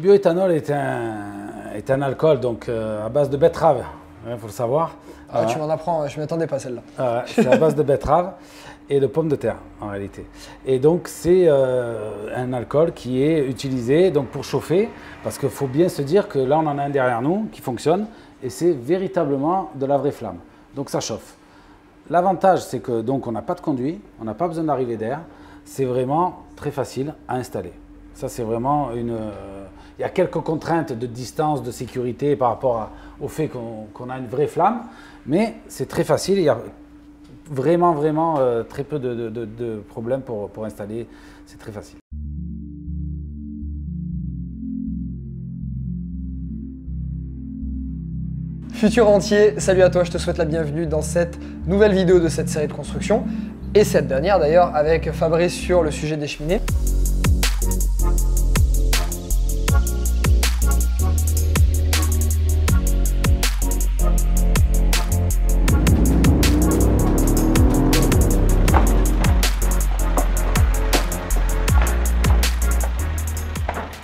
Le bioéthanol est un alcool donc, à base de betterave, il faut le savoir. Ah, tu m'en apprends, je ne m'attendais pas celle-là. C'est à base de betterave et de pommes de terre en réalité. Et donc c'est un alcool qui est utilisé donc, pour chauffer, parce qu'il faut bien se dire que là on en a un derrière nous qui fonctionne et c'est véritablement de la vraie flamme. Donc ça chauffe. L'avantage c'est que donc on n'a pas de conduit, on n'a pas besoin d'arrivée d'air, c'est vraiment très facile à installer. Ça c'est vraiment une... il y a quelques contraintes de distance, de sécurité par rapport au fait qu'on a une vraie flamme, mais c'est très facile, il y a vraiment très peu de problèmes pour installer, c'est très facile. Futur entier, salut à toi, je te souhaite la bienvenue dans cette nouvelle vidéo de cette série de construction, et cette dernière d'ailleurs avec Fabrice sur le sujet des cheminées.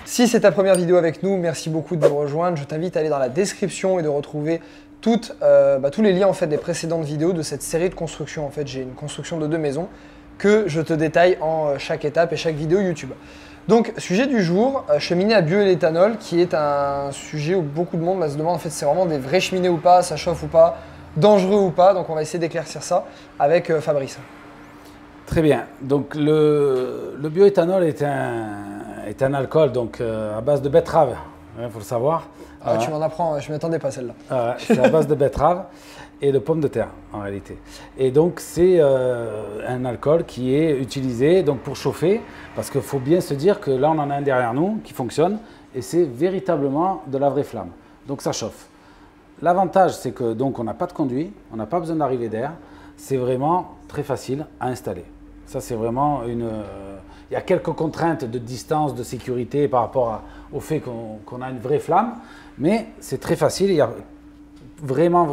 Si c'est ta première vidéo avec nous, merci beaucoup de nous rejoindre. Je t'invite à aller dans la description et de retrouver tous les liens en fait, des précédentes vidéos de cette série de construction. En fait, j'ai une construction de 2 maisons que je te détaille en chaque étape et chaque vidéo YouTube. Donc, sujet du jour, cheminée à bioéthanol, qui est un sujet où beaucoup de monde se demande en fait c'est vraiment des vraies cheminées ou pas, ça chauffe ou pas, dangereux ou pas. Donc, on va essayer d'éclaircir ça avec Fabrice. Très bien. Donc, le bioéthanol est un alcool donc, à base de betterave, il faut le savoir. Ah, tu m'en apprends, je ne m'attendais pas celle-là. C'est à base de betterave et de pommes de terre en réalité. Et donc c'est un alcool qui est utilisé donc, pour chauffer, parce qu'il faut bien se dire que là on en a un derrière nous qui fonctionne et c'est véritablement de la vraie flamme. Donc ça chauffe. L'avantage c'est que donc on n'a pas de conduit, on n'a pas besoin d'arrivée d'air, c'est vraiment très facile à installer. Ça c'est vraiment une... il y a quelques contraintes de distance, de sécurité par rapport au fait qu'on a une vraie flamme, mais c'est très facile, il y a vraiment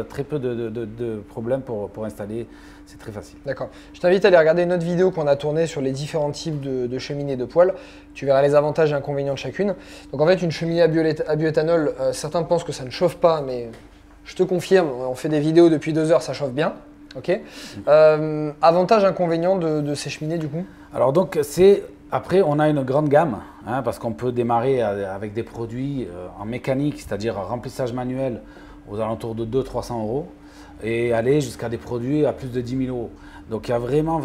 très peu de problèmes pour installer, c'est très facile. D'accord. Je t'invite à aller regarder une autre vidéo qu'on a tournée sur les différents types de cheminées de poêle. Tu verras les avantages et inconvénients de chacune. Donc en fait, une cheminée à bioéthanol, certains pensent que ça ne chauffe pas, mais je te confirme, on fait des vidéos depuis 2 heures, ça chauffe bien. Ok. Avantages, inconvénients de ces cheminées du coup? Alors donc après on a une grande gamme, hein, parce qu'on peut démarrer avec des produits en mécanique, c'est-à-dire remplissage manuel aux alentours de 200-300 € et aller jusqu'à des produits à plus de 10 000 €. Donc il y a vraiment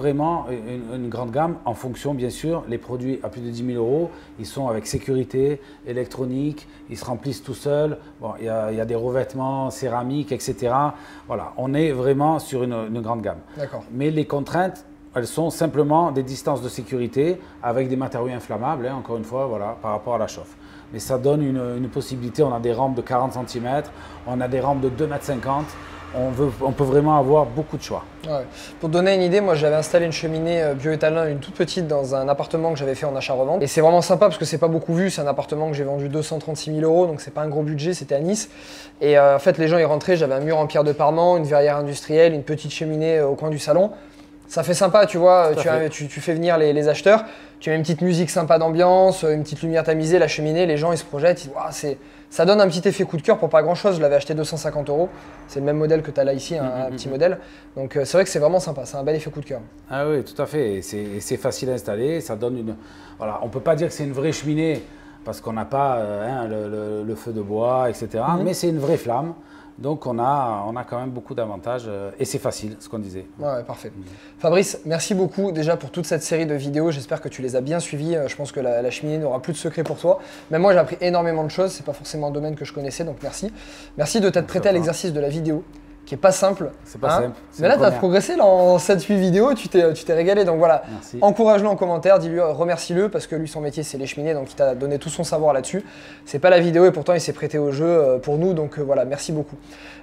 une grande gamme en fonction, bien sûr, les produits à plus de 10 000 €, ils sont avec sécurité, électronique, ils se remplissent tout seuls, bon, il y a des revêtements céramiques, etc. Voilà, on est vraiment sur une grande gamme. D'accord. Mais les contraintes, elles sont simplement des distances de sécurité avec des matériaux inflammables, hein, encore une fois, voilà, par rapport à la chauffe. Mais ça donne une possibilité, on a des rampes de 40 cm, on a des rampes de 2,50 m. On peut vraiment avoir beaucoup de choix. Ouais. Pour te donner une idée, moi j'avais installé une cheminée bioéthanol, une toute petite, dans un appartement que j'avais fait en achat-revente. Et c'est vraiment sympa parce que c'est pas beaucoup vu, c'est un appartement que j'ai vendu 236 000 €, donc c'est pas un gros budget, c'était à Nice. Et en fait les gens y rentraient, j'avais un mur en pierre de Parement, une verrière industrielle, une petite cheminée au coin du salon. Ça fait sympa, tu vois, tu fais venir les acheteurs, tu mets une petite musique sympa d'ambiance, une petite lumière tamisée, la cheminée, les gens ils se projettent, ils disent, wow, ça donne un petit effet coup de cœur pour pas grand chose. Je l'avais acheté 250 €, c'est le même modèle que tu as là ici, un petit modèle. Donc c'est vrai que c'est vraiment sympa, c'est un bel effet coup de cœur. Ah oui, tout à fait, c'est facile à installer, ça donne une... Voilà, on ne peut pas dire que c'est une vraie cheminée parce qu'on n'a pas le feu de bois, etc. Mais c'est une vraie flamme. Donc on a quand même beaucoup d'avantages et c'est facile, ce qu'on disait. Ouais, parfait. Fabrice, merci beaucoup déjà pour toute cette série de vidéos. J'espère que tu les as bien suivies. Je pense que la cheminée n'aura plus de secret pour toi. Même moi, j'ai appris énormément de choses. C'est pas forcément un domaine que je connaissais, donc merci. Merci de t'être prêté à l'exercice de la vidéo, qui est pas simple. C'est pas simple. Mais là, tu as progressé là, en 7-8 vidéos, tu t'es régalé. Donc voilà, encourage-le en commentaire, dis-lui, remercie-le, parce que lui, son métier, c'est les cheminées, donc il t'a donné tout son savoir là-dessus. C'est pas la vidéo et pourtant, il s'est prêté au jeu pour nous, donc voilà, merci beaucoup.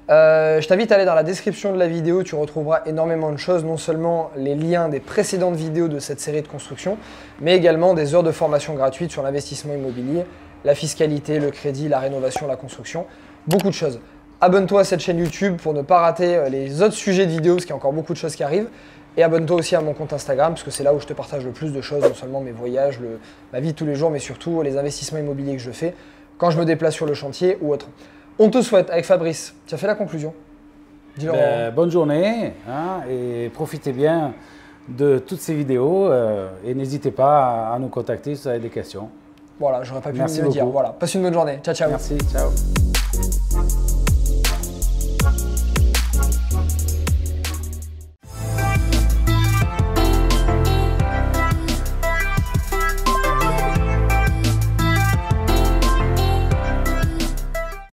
Je t'invite à aller dans la description de la vidéo, tu retrouveras énormément de choses, non seulement les liens des précédentes vidéos de cette série de construction, mais également des heures de formation gratuites sur l'investissement immobilier, la fiscalité, le crédit, la rénovation, la construction, beaucoup de choses. Abonne-toi à cette chaîne YouTube pour ne pas rater les autres sujets de vidéos, parce qu'il y a encore beaucoup de choses qui arrivent. Et abonne-toi aussi à mon compte Instagram, parce que c'est là où je te partage le plus de choses, non seulement mes voyages, ma vie de tous les jours, mais surtout les investissements immobiliers que je fais quand je me déplace sur le chantier ou autre. On te souhaite, avec Fabrice, tu as fait la conclusion. Dis-leur bonne journée hein, et profitez bien de toutes ces vidéos et n'hésitez pas à nous contacter si vous avez des questions. Voilà, j'aurais pas pu Merci mieux le dire. beaucoup. Voilà, passe une bonne journée. Ciao, ciao. Merci, ciao.